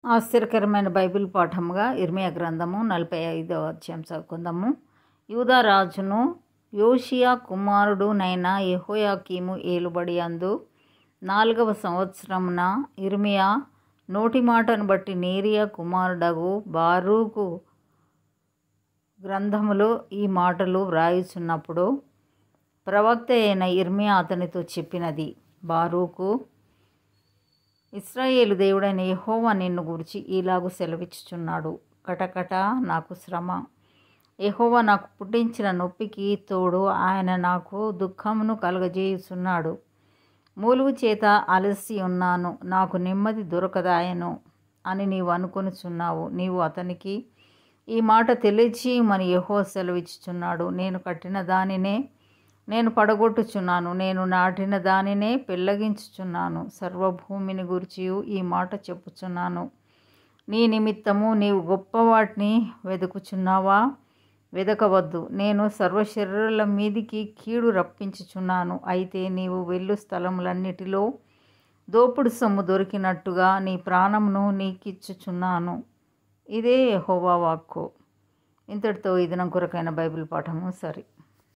ఆశ్చర్యకరమైన బైబిల్ పాఠముగా ఇర్మియా గ్రంథము 45వ అధ్యాయం చదువుకుందాము. యూదా రాజును యోషియా కుమారుడునైన యెహోయాకీము ఏలుబడి అందు 4వ సంవత్సరమున ఇర్మియా నోటి మాటను బట్టి నేరియా కుమారుడగు బారూకు గ్రంథములో ఈ మాటలు వ్రాయుచున్నప్పుడు ప్రవక్త అయిన ఇర్మియా అతనితో చెప్పినది: బారూకు, ఇశ్రాయేలు దేవుడైన యెహోవా నిన్ను గురించి ఇలాగు సెలవిచ్చుచున్నాడు. కటకట నాకు శ్రమ, యెహోవా నాకు పుట్టించిన నొప్పికి తోడు ఆయన నాకు దుఃఖమును కలుగజేయుచున్నాడు. మూలుగు చేత అలసి ఉన్నాను, నాకు నెమ్మది దొరకదాయను అని నీవు అనుకొనుచున్నావు. నీవు అతనికి ఈ మాట తెలియచేయమని యెహోవా సెలవిచ్చుచున్నాడు. నేను కట్టిన దానినే నేను పడగొట్టుచున్నాను, నేను నాటిన దానినే పెళ్ళగించుచున్నాను. సర్వభూమిని గురించి ఈ మాట చెప్పుచున్నాను. నీ నిమిత్తము నీవు గొప్ప వాటిని వెదుకుచున్నావా? వెదకవద్దు. నేను సర్వశరీరుల మీదికి కీడు రప్పించుచున్నాను. అయితే నీవు వెళ్ళు స్థలములన్నిటిలో దోపుడు సొమ్ము దొరికినట్టుగా నీ ప్రాణమును నీకిచ్చుచున్నాను. ఇదే యెహోవా వాక్కు. ఇంతటితో ఈ దినం కొరకైన బైబిల్ పాఠము సరి.